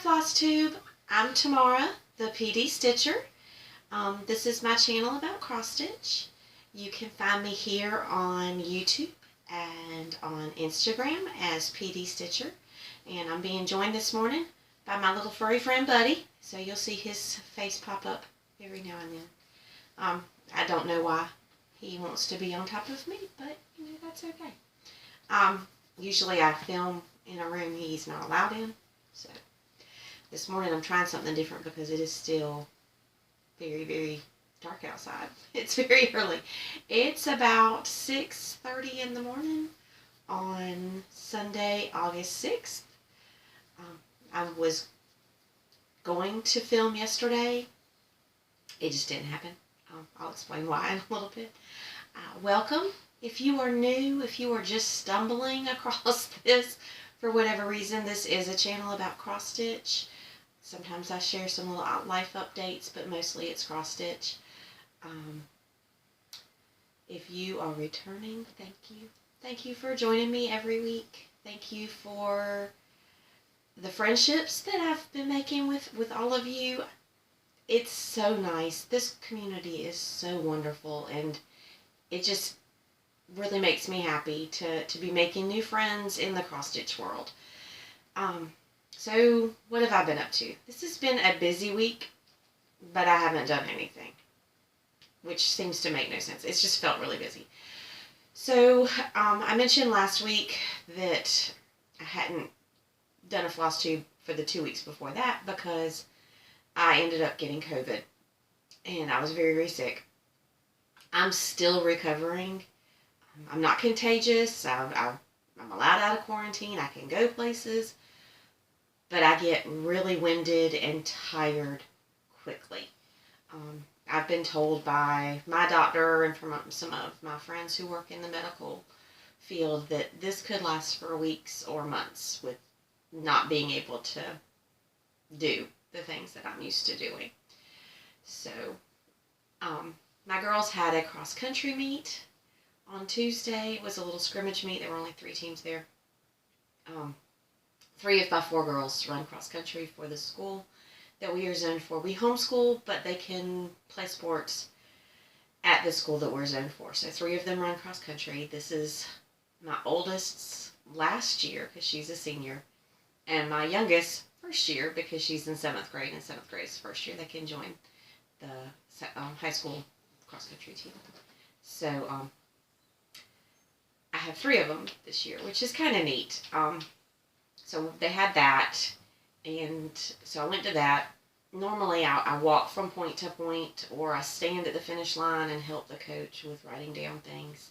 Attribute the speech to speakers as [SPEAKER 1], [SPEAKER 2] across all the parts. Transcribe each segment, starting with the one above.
[SPEAKER 1] Flosstube. I'm Tamara, the PD Stitcher. This is my channel about cross stitch. You can find me here on YouTube and on Instagram as PD Stitcher. And I'm being joined this morning by my little furry friend Buddy. So you'll see his face pop up every now and then. I don't know why he wants to be on top of me, but you know, that's okay. Usually I film in a room he's not allowed in. So this morning I'm trying something different because it is still very, very dark outside. It's very early. It's about 6:30 in the morning on Sunday, August 6th. I was going to film yesterday. It just didn't happen. I'll explain why in a little bit. Welcome. If you are new, if you are just stumbling across this for whatever reason, this is a channel about cross stitch. Sometimes I share some little life updates, but mostly it's cross stitch. If you are returning, thank you. Thank you for joining me every week. Thank you for the friendships that I've been making with all of you. It's so nice. This community is so wonderful, and it just really makes me happy to be making new friends in the cross stitch world. So what have I been up to? This has been a busy week, but I haven't done anything, which seems to make no sense. It's just felt really busy. So I mentioned last week that I hadn't done a floss tube for the 2 weeks before that because I ended up getting COVID, and I was very, very sick. I'm still recovering. I'm not contagious. I'm allowed out of quarantine. I can go places. But I get really winded and tired quickly. I've been told by my doctor and from some of my friends who work in the medical field that this could last for weeks or months with not being able to do the things that I'm used to doing. So, my girls had a cross-country meet on Tuesday. It was a little scrimmage meet. There were only 3 teams there. 3 of my 4 girls run cross-country for the school that we are zoned for. We homeschool, but they can play sports at the school that we're zoned for. So 3 of them run cross-country. This is my oldest's last year because she's a senior, and my youngest first year because she's in 7th grade, and 7th grade is first year they can join the high school cross-country team. So I have 3 of them this year, which is kind of neat. So they had that, and so I went to that. Normally I walk from point to point, or I stand at the finish line and help the coach with writing down things.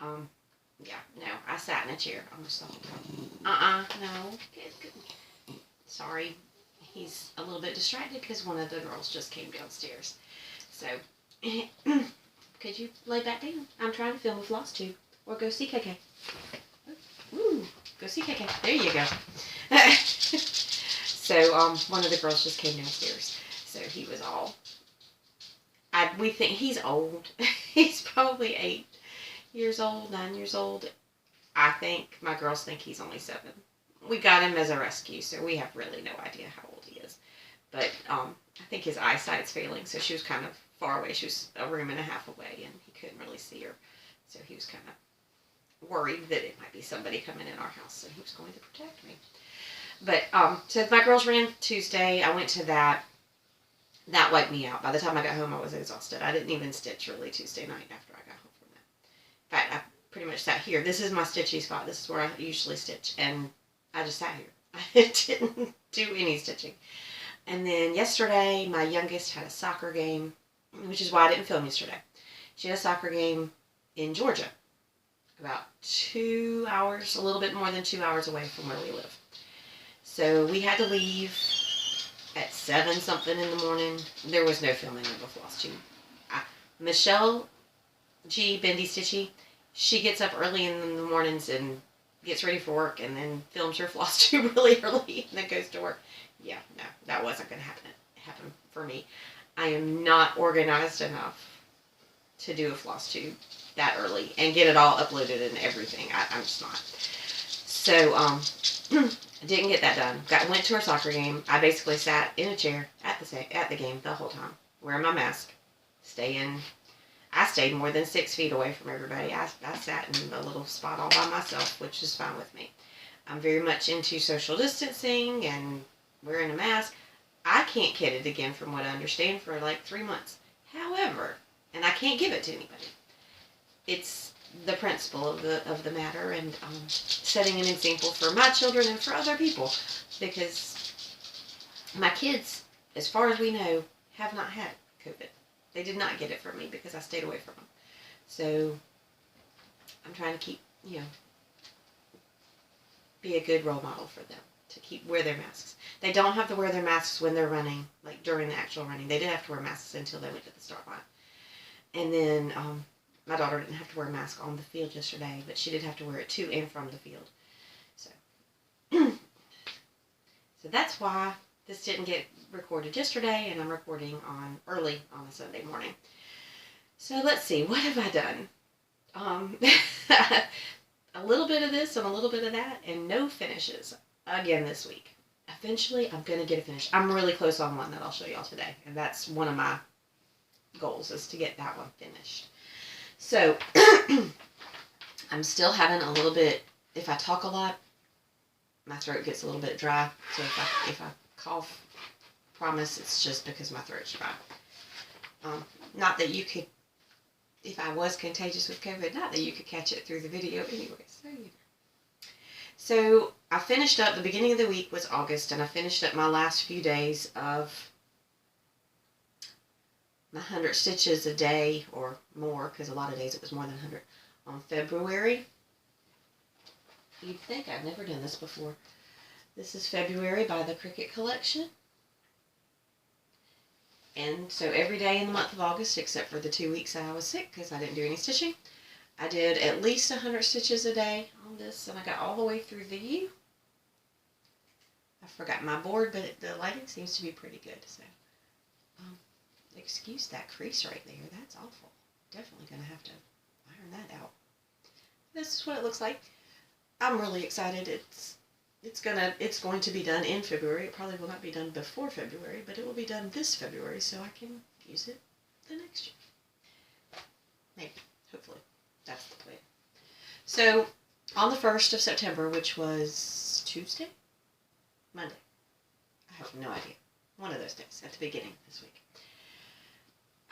[SPEAKER 1] Yeah, no, I sat in a chair almost the whole time. No. Sorry, he's a little bit distracted because one of the girls just came downstairs. So, could you lay back down? I'm trying to film a floss tube. Or go see KK. Ooh, go see KK. There you go. So, one of the girls just came downstairs. So, he was all... we think he's old. He's probably 8 years old, 9 years old. I think my girls think he's only 7. We got him as a rescue, so we have really no idea how old he is. But I think his eyesight's failing, so she was kind of far away. She was a room and a half away, and he couldn't really see her. So he was kind of worried that it might be somebody coming in our house, and he was going to protect me. But, so my girls ran Tuesday. I went to that. That wiped me out. By the time I got home, I was exhausted. I didn't even stitch really Tuesday night after I got home from that. In fact, I pretty much sat here. This is my stitchy spot. This is where I usually stitch, and I just sat here. I didn't do any stitching. And then yesterday, my youngest had a soccer game, which is why I didn't film yesterday. She had a soccer game in Georgia, about 2 hours, a little bit more than 2 hours away from where we live. So we had to leave at 7 something in the morning. There was no filming of a floss tube. Michelle G. Bendy Stitchy, she gets up early in the mornings and gets ready for work and then films her floss tube really early and then goes to work. Yeah, no, that wasn't going to happen for me. I am not organized enough to do a floss tube that early and get it all uploaded and everything. I'm just not. So, I didn't get that done. Went to our soccer game. I basically sat in a chair at the game the whole time, wearing my mask, I stayed more than 6 feet away from everybody. I sat in a little spot all by myself, which is fine with me. I'm very much into social distancing and wearing a mask. I can't get it again from what I understand for like 3 months. However, and I can't give it to anybody. It's the principle of the matter, and setting an example for my children and for other people, because my kids, as far as we know, have not had COVID. They did not get it from me because I stayed away from them. So I'm trying to keep, be a good role model for them, to wear their masks. They don't have to wear their masks when they're running, like during the actual running. They did have to wear masks until they went to the start line. And then my daughter didn't have to wear a mask on the field yesterday, but she did have to wear it to and from the field. So, so that's why this didn't get recorded yesterday, and I'm recording early on a Sunday morning. So let's see, what have I done? A little bit of this and a little bit of that, and no finishes again this week. Eventually, I'm going to get a finish. I'm really close on one that I'll show y'all today, and that's one of my goals, is to get that one finished. So, I'm still having a little bit, if I talk a lot, my throat gets a little bit dry. So if I cough, promise it's just because my throat's dry. Not that you could, if I was contagious with COVID, not that you could catch it through the video anyway. So I finished up, the beginning of the week was August, and I finished up my last few days of my 100 stitches a day or more, because a lot of days it was more than 100, on February. You'd think I've never done this before. This is February by the Cricket Collection. And so every day in the month of August, except for the 2 weeks I was sick because I didn't do any stitching, I did at least 100 stitches a day on this, and I got all the way through the U. I forgot my board, but the lighting seems to be pretty good. So, excuse that crease right there. That's awful. Definitely going to have to iron that out. This is what it looks like. I'm really excited. It's going to be done in February. It probably will not be done before February, but it will be done this February, so I can use it the next year. Maybe. Hopefully. That's the plan. So, on the 1st of September, which was Tuesday? Monday. I have no idea. One of those days at the beginning this week.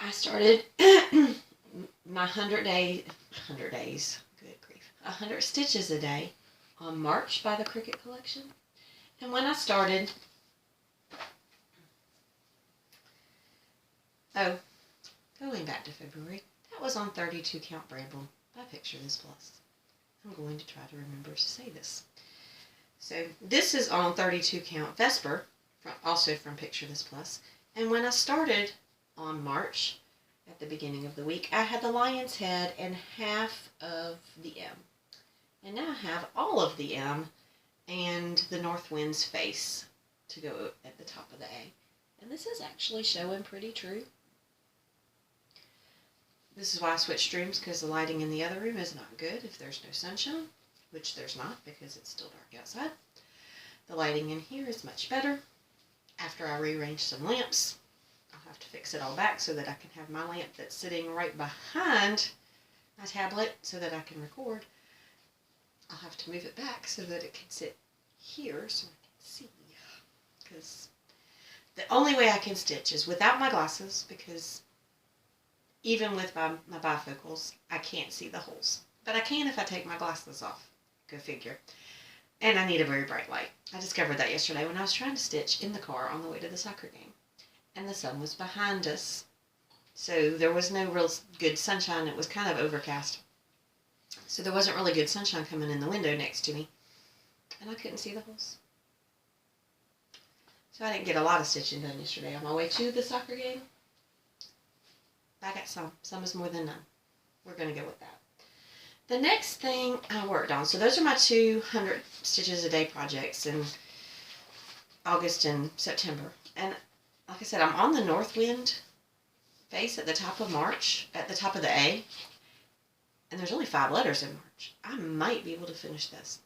[SPEAKER 1] I started my 100 days, good grief, 100 stitches a day on March by the Cricket Collection. And when I started, going back to February, that was on 32 count Bramble by Picture This Plus. I'm going to try to remember to say this. So this is on 32 count Vesper, also from Picture This Plus. And when I started on March, at the beginning of the week, I had the lion's head and half of the M. And now I have all of the M and the north wind's face to go at the top of the A. And this is actually showing pretty true. This is why I switched rooms, because the lighting in the other room is not good if there's no sunshine, which there's not because it's still dark outside. The lighting in here is much better. After I rearrange some lamps, I'll have to fix it all back so that I can have my lamp that's sitting right behind my tablet so that I can record. I'll have to move it back so that it can sit here so I can see. Because the only way I can stitch is without my glasses, because even with my bifocals, I can't see the holes. But I can if I take my glasses off. Go figure. And I need a very bright light. I discovered that yesterday when I was trying to stitch in the car on the way to the soccer game. And the sun was behind us. So there was no real good sunshine. It was kind of overcast. So there wasn't really good sunshine coming in the window next to me. And I couldn't see the holes. So I didn't get a lot of stitching done yesterday on my way to the soccer game. I got some. Some is more than none. We're going to go with that. The next thing I worked on, so those are my 200 stitches a day projects in August and September. And like I said, I'm on the north wind face at the top of March, at the top of the A. And there's only 5 letters in March. I might be able to finish this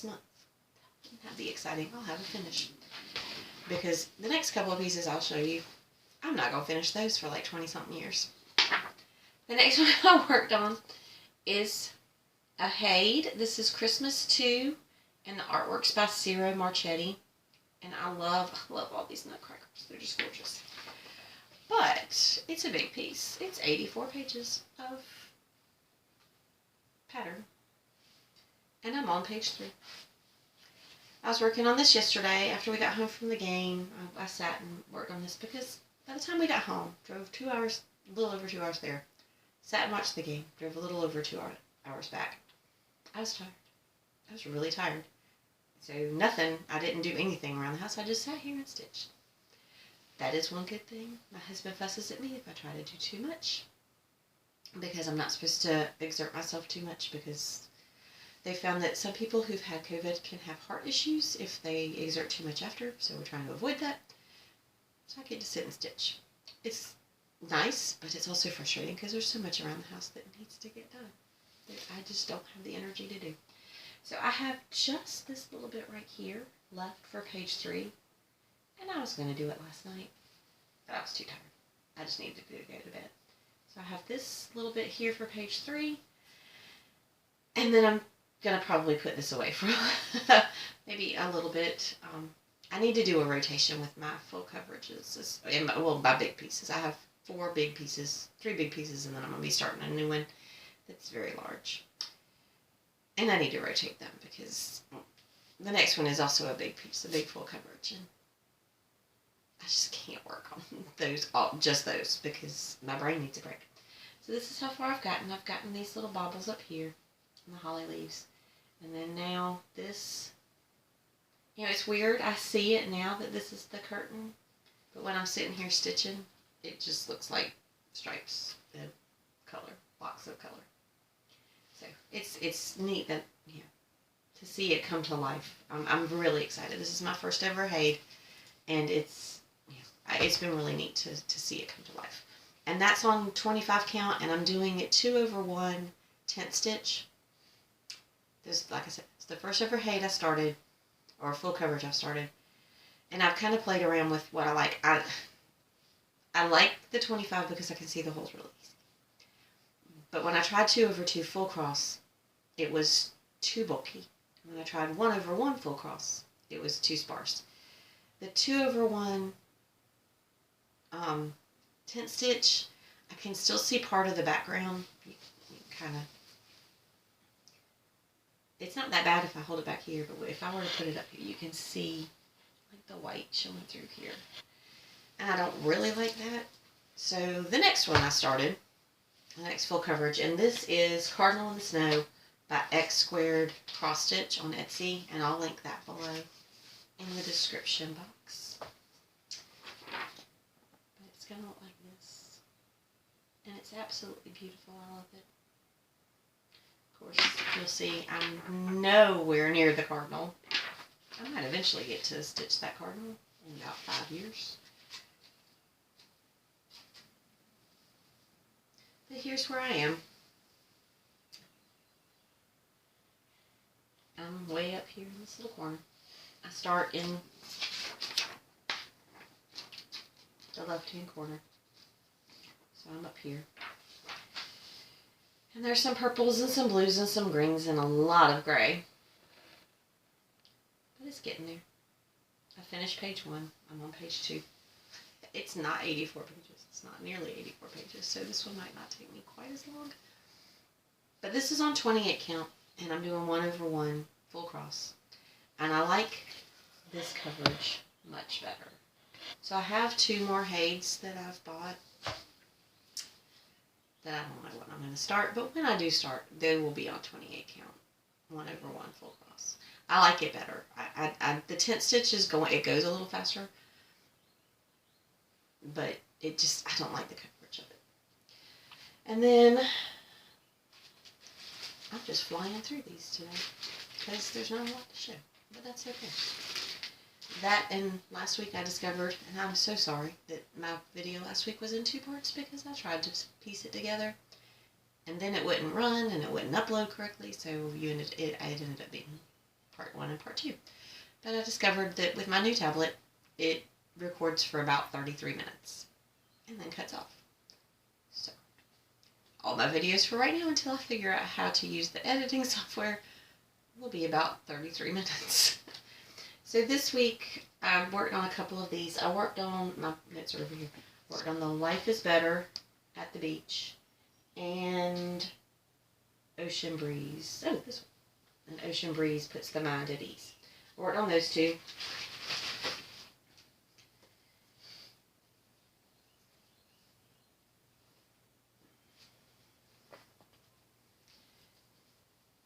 [SPEAKER 1] month. That'd be exciting. I'll have a finish. Because the next couple of pieces I'll show you, I'm not going to finish those for like 20-something years. The next one I worked on is a HAED. This is Christmas 2, and the artwork's by Ciro Marchetti. And I love all these nutcrackers. They're just gorgeous. But it's a big piece. It's 84 pages of pattern. And I'm on page 3. I was working on this yesterday after we got home from the game. I sat and worked on this because by the time we got home, drove 2 hours, a little over 2 hours there, sat and watched the game, drove a little over 2 hours back. I was tired. I was really tired. So I didn't do anything around the house. I just sat here and stitched. That is one good thing. My husband fusses at me if I try to do too much, because I'm not supposed to exert myself too much, because they found that some people who've had COVID can have heart issues if they exert too much after, so we're trying to avoid that. So I get to sit and stitch. It's nice, but it's also frustrating because there's so much around the house that needs to get done that I just don't have the energy to do. So I have just this little bit right here left for page 3, and I was going to do it last night, but I was too tired. I just needed to go to bed. So I have this little bit here for page 3, and then I'm going to probably put this away for maybe a little bit. I need to do a rotation with my full coverages, my big pieces. I have 3 big pieces, and then I'm going to be starting a new one that's very large. And I need to rotate them because the next one is also a big piece, a big full coverage, and I just can't work on just those, because my brain needs a break. So this is how far I've gotten. I've gotten these little baubles up here and the holly leaves. And then now this, it's weird. I see it now that this is the curtain, but when I'm sitting here stitching, it just looks like stripes, the color, blocks of color. So it's neat that, to see it come to life. I'm really excited. This is my first ever HAED, and it's been really neat to see it come to life. And that's on 25 count, and I'm doing it 2/1 10th stitch. This, like I said, it's the first ever HAED I started, or full coverage I've started, and I've kind of played around with what I like. I like the 25 because I can see the holes really easy. But when I tried 2/2 full cross, it was too bulky. When I tried 1/1 full cross, it was too sparse. The 2/1 10th stitch, I can still see part of the background. You kind of, it's not that bad if I hold it back here, but if I were to put it up here, you can see like the white showing through here. And I don't really like that. So the next one I started, the next full coverage, and this is Cardinal in the Snow by X² Cross Stitch on Etsy, and I'll link that below in the description box. But it's going to look like this, and it's absolutely beautiful. I love it. Of course, you'll see I'm nowhere near the cardinal. I might eventually get to stitch that cardinal in about 5 years. But here's where I am. I'm way up here in this little corner. I start in the left-hand corner. So I'm up here. And there's some purples and some blues and some greens and a lot of gray. But it's getting there. I finished page 1. I'm on page 2. It's not 84 pages. It's not nearly 84 pages, so this one might not take me quite as long. But this is on 28 count, and I'm doing 1/1 full cross. And I like this coverage much better. So I have 2 more HAEDs that I've bought that I don't know when I'm going to start, but when I do start, they will be on 28 count, 1/1 full cross. I like it better. The 10th stitch is it goes a little faster, but I don't like the coverage of it. And then I'm just flying through these today because there's not a lot to show, but that's okay. That, and last week I discovered, and I'm so sorry that my video last week was in 2 parts because I tried to piece it together and then it wouldn't run and it wouldn't upload correctly, so it ended up being part 1 and part 2. But I discovered that with my new tablet, it records for about 33 minutes and then cuts off. So, all my videos for right now until I figure out how to use the editing software will be about 33 minutes. So this week, I worked on a couple of these. I worked on, my notes are over here, worked on the Life is Better at the beach and Ocean Breeze. Oh, this one. And Ocean Breeze puts the mind at ease. I worked on those two.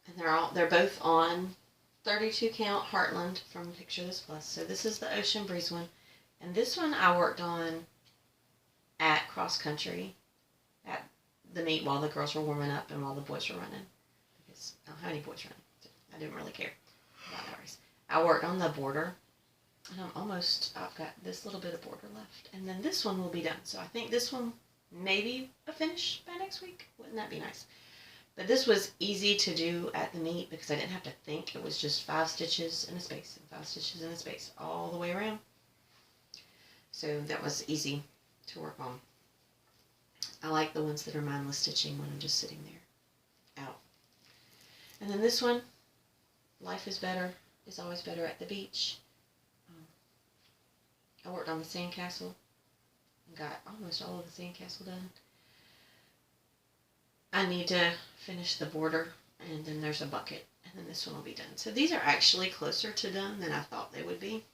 [SPEAKER 1] And they're both on 32 count Heartland from Picture This Plus. So this is the Ocean Breeze one. And this one I worked on at cross country at the meet while the girls were warming up and while the boys were running. Because I don't have any boys running. So I didn't really care about that race. I worked on the border. And I've got this little bit of border left. And then this one will be done. So I think this one maybe a finish by next week. Wouldn't that be nice? But this was easy to do at the meet because I didn't have to think. It was just 5 stitches in a space and 5 stitches in a space all the way around. So that was easy to work on. I like the ones that are mindless stitching when I'm just sitting there out. And then this one, Life is Better, is always better at the beach. I worked on the sandcastle and got almost all of the sandcastle done. I need to finish the border, and then there's a bucket, and then this one will be done. So these are actually closer to done than I thought they would be.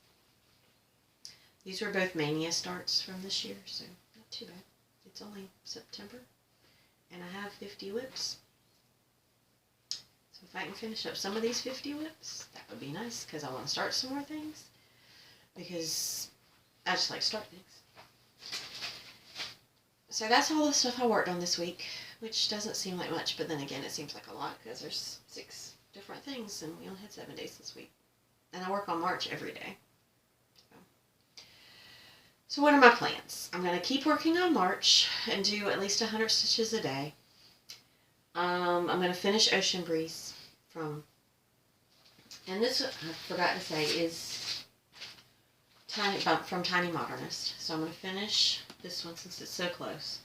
[SPEAKER 1] These were both Mania starts from this year, so not too bad. It's only September, and I have 50 whips. So if I can finish up some of these 50 whips, that would be nice, because I want to start some more things, because I just like to start things. So that's all the stuff I worked on this week, which doesn't seem like much, but then again, it seems like a lot because there's 6 different things, and we only had 7 days this week. And I work on March every day. So what are my plans? I'm going to keep working on March and do at least 100 stitches a day. I'm going to finish Ocean Breeze from, and this, I forgot to say, is from Tiny Modernist. So I'm going to finish this one since it's so close.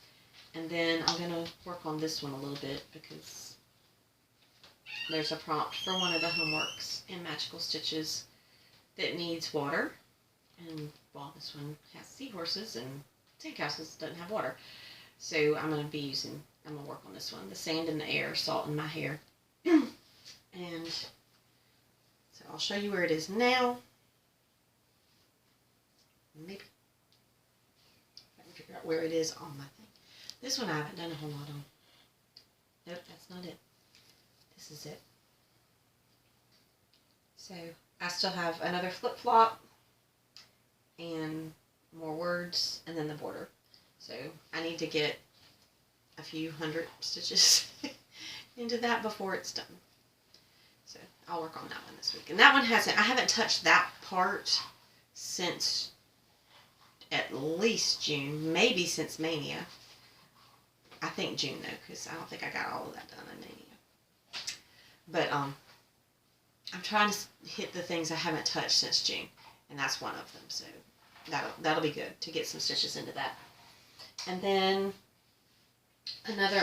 [SPEAKER 1] And then I'm going to work on this one a little bit because there's a prompt for one of the homeworks in Magical Stitches that needs water. And, well, this one has seahorses and sandcastles doesn't have water. So I'm going to work on this one. The Sand in the Air, Salt in My Hair. And so I'll show you where it is now. Maybe I can figure out where it is on my thing. This one I haven't done a whole lot on. Nope, that's not it. This is it. So I still have another flip-flop and more words and then the border. So I need to get a few 100 stitches into that before it's done. So I'll work on that one this week. And that one I haven't touched that part since at least June, maybe since Mania. I think June though, because I don't think I got all of that done in Mania. But I'm trying to hit the things I haven't touched since June, and that's one of them. So that'll be good to get some stitches into that. And then another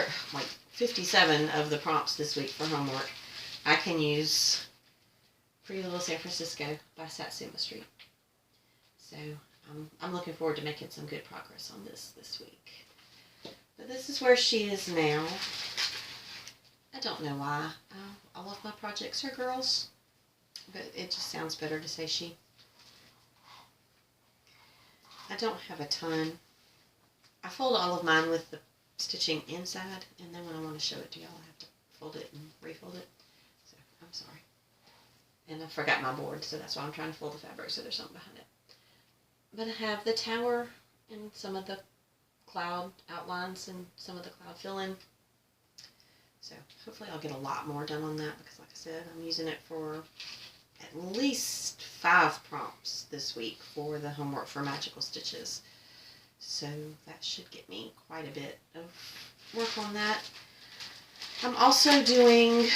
[SPEAKER 1] 57 of the prompts this week for homework. I can use Pretty Little San Francisco by Satsuma Street. So I'm looking forward to making some good progress on this week. But this is where she is now. I don't know why. All of my projects are girls, but it just sounds better to say she. I don't have a ton. I fold all of mine with the stitching inside, and then when I want to show it to y'all, I have to fold it and refold it. So I'm sorry. And I forgot my board, so that's why I'm trying to fold the fabric so there's something behind it. But I have the tower and some of the cloud outlines and some of the cloud fill-in. So hopefully I'll get a lot more done on that because like I said, I'm using it for at least 5 prompts this week for the homework for Magical Stitches. So that should get me quite a bit of work on that. I'm also doing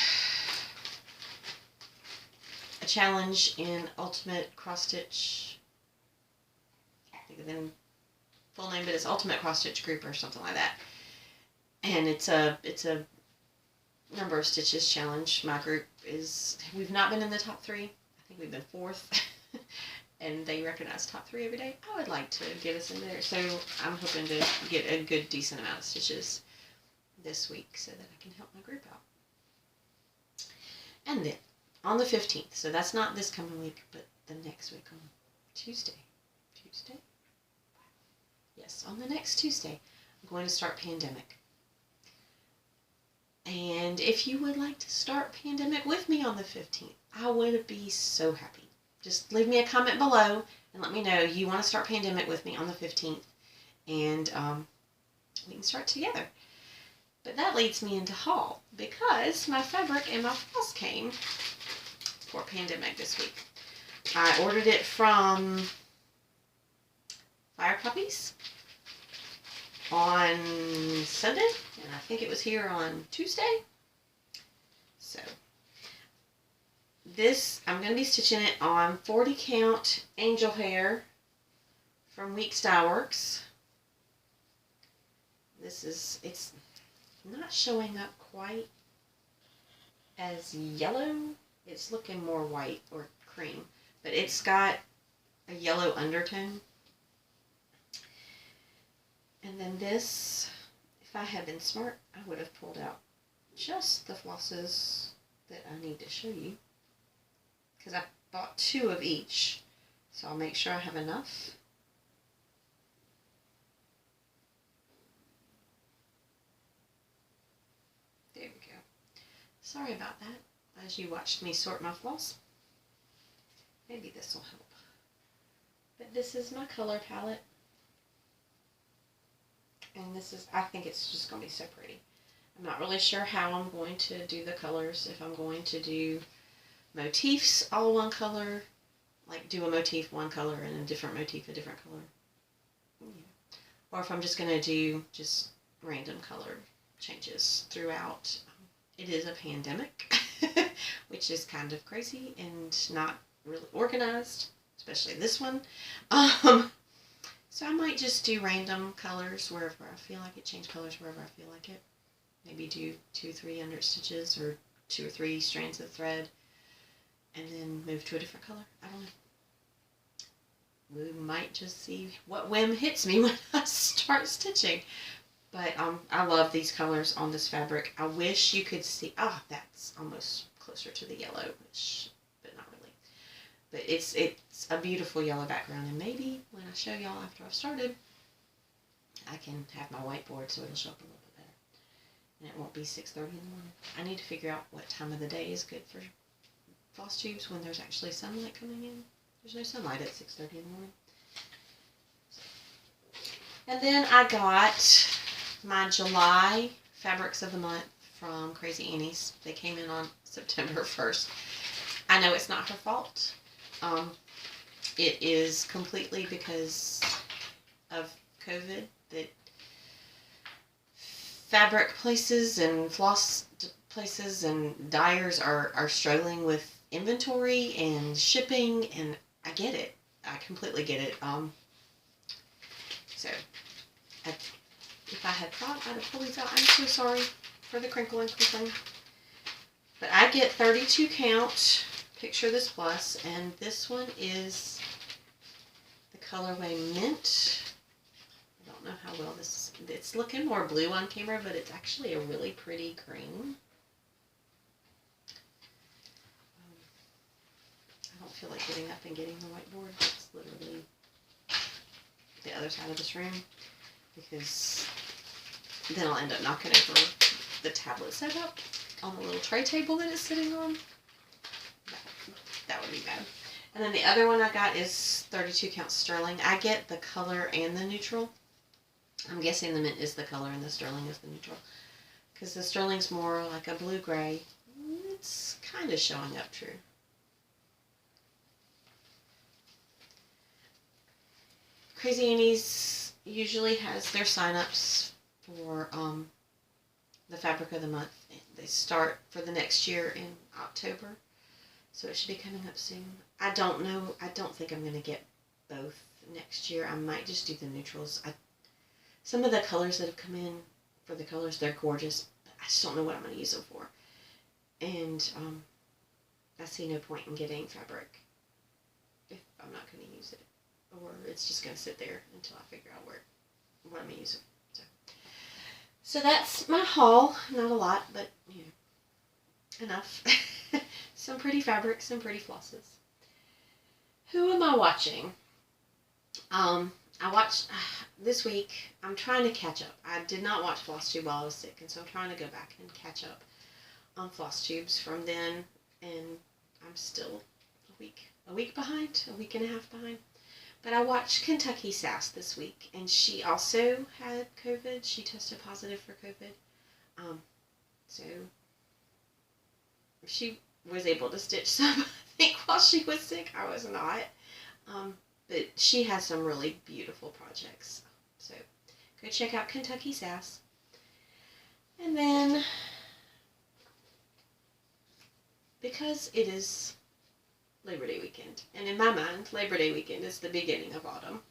[SPEAKER 1] challenge in Ultimate Cross Stitch. I can't think of the full name, but it's Ultimate Cross Stitch Group or something like that. And it's a number of stitches challenge. My group we've not been in the top 3. I think we've been 4th. And they recognize top 3 every day. I would like to get us in there. So I'm hoping to get a good, decent amount of stitches this week so that I can help my group out. And then on the 15th, so that's not this coming week, but the next week on Tuesday. Yes, on the next Tuesday, I'm going to start Pandemic. And if you would like to start Pandemic with me on the 15th, I would be so happy. Just leave me a comment below and let me know you want to start Pandemic with me on the 15th. And we can start together. But that leads me into haul, because my fabric and my floss came for Pandemic this week. I ordered it from Fire Puppies on Sunday, and I think it was here on Tuesday. So this, I'm going to be stitching it on 40 count angel hair from Weeks Dye Works. It's not showing up quite as yellow. It's looking more white or cream, but it's got a yellow undertone. And then this, if I had been smart, I would have pulled out just the flosses that I need to show you, because I bought 2 of each, so I'll make sure I have enough. There we go. Sorry about that, as you watched me sort my floss. Maybe this will help. But this is my color palette. And this is, I think it's just going to be so pretty. I'm not really sure how I'm going to do the colors. If I'm going to do motifs all one color, like do a motif one color and a different motif a different color. Yeah. Or if I'm just going to do just random color changes throughout. It is a pandemic, which is kind of crazy and not really organized, especially this one. So I might just do random colors wherever I feel like it, change colors wherever I feel like it. Maybe do 2-3 under stitches or 2 or 3 strands of thread and then move to a different color. I don't know. We might just see what whim hits me when I start stitching. But I love these colors on this fabric. I wish you could see, that's almost closer to the yellow-ish, but not really. But it's a beautiful yellow background, and maybe when I show y'all after I've started, I can have my whiteboard so it'll show up a little bit better. And it won't be 6:30 in the morning. I need to figure out what time of the day is good for floss tubes when there's actually sunlight coming in. There's no sunlight at 6:30 in the morning. And then I got my July Fabrics of the Month from Crazy Annie's. They came in on September 1st. I know it's not her fault. It is completely because of COVID that fabric places and floss places and dyers are struggling with inventory and shipping, and I get it. I completely get it. If I had thought, I'd have probably thought, I'm so sorry for the crinkle and crinkling. But I get 32 count, picture this plus, and this one is the colorway Mint. I don't know how well this is. It's looking more blue on camera, but it's actually a really pretty green. I don't feel like getting up and getting the whiteboard. It's literally the other side of this room, because then I'll end up knocking over the tablet setup on the little tray table that it's sitting on. That would be bad. And then the other one I got is 32 count sterling. I get the color and the neutral. I'm guessing the Mint is the color and the sterling is the neutral, because the sterling's more like a blue-gray. It's kind of showing up true. Crazy Annie's usually has their sign-ups for the Fabric of the Month. They start for the next year in October. So it should be coming up soon. I don't know. I don't think I'm going to get both next year. I might just do the neutrals. Some of the colors that have come in for the colors, they're gorgeous. But I just don't know what I'm going to use them for. And I see no point in getting fabric if I'm not going to use it. Or it's just going to sit there until I figure out what I'm going to use it for. So that's my haul. Not a lot, but, you know, enough. Some pretty fabrics, some pretty flosses. Who am I watching? I watched this week. I'm trying to catch up. I did not watch Flosstube while I was sick, and so I'm trying to go back and catch up on Flosstubes from then. And I'm still a week behind, a week and a half behind. But I watched Kentucky Sass this week, and she also had COVID. She tested positive for COVID. So she was able to stitch some, I think, while she was sick. I was not. But she has some really beautiful projects. So go check out Kentucky Sass. And then, because it is Labor Day weekend, and in my mind, Labor Day weekend is the beginning of autumn,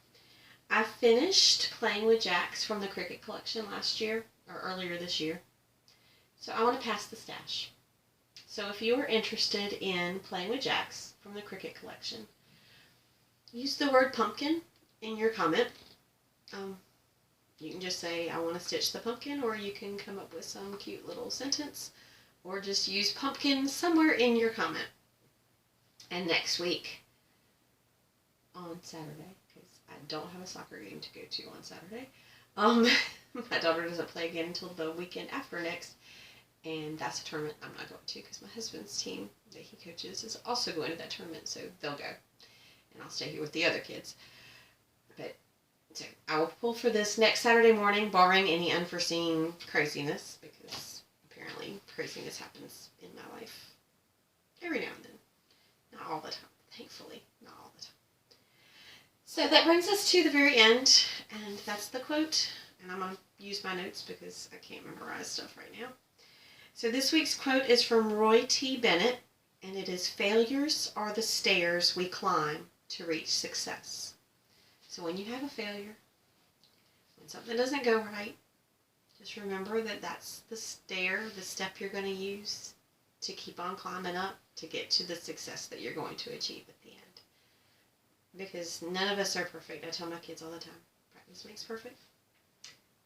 [SPEAKER 1] I finished playing with Jacks from the Cricket collection last year, or earlier this year. So I want to pass the stash. So if you are interested in playing with Jacks from the Cricket collection, use the word pumpkin in your comment. You can just say, I want to stitch the pumpkin, or you can come up with some cute little sentence, or just use pumpkin somewhere in your comment. And next week, on Saturday, because I don't have a soccer game to go to on Saturday, my daughter doesn't play again until the weekend after next, and that's a tournament I'm not going to, because my husband's team that he coaches is also going to that tournament, so they'll go. And I'll stay here with the other kids. But so I will pull for this next Saturday morning, barring any unforeseen craziness, because apparently craziness happens in my life every now and then. Not all the time, thankfully, not all the time. So that brings us to the very end, and that's the quote. And I'm going to use my notes because I can't memorize stuff right now. So this week's quote is from Roy T. Bennett, and it is, "Failures are the stairs we climb to reach success." So when you have a failure, when something doesn't go right, just remember that that's the step you're going to use to keep on climbing up to get to the success that you're going to achieve at the end. Because none of us are perfect. I tell my kids all the time, practice makes perfect.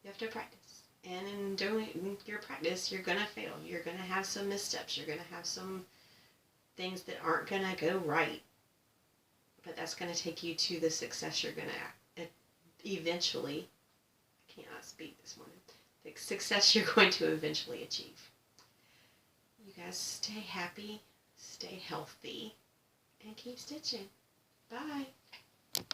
[SPEAKER 1] You have to practice. And in doing your practice, you're going to fail. You're going to have some missteps. You're going to have some things that aren't going to go right. But that's going to take you to the success you're going to eventually, I cannot speak this morning, the success you're going to eventually achieve. You guys stay happy, stay healthy, and keep stitching. Bye.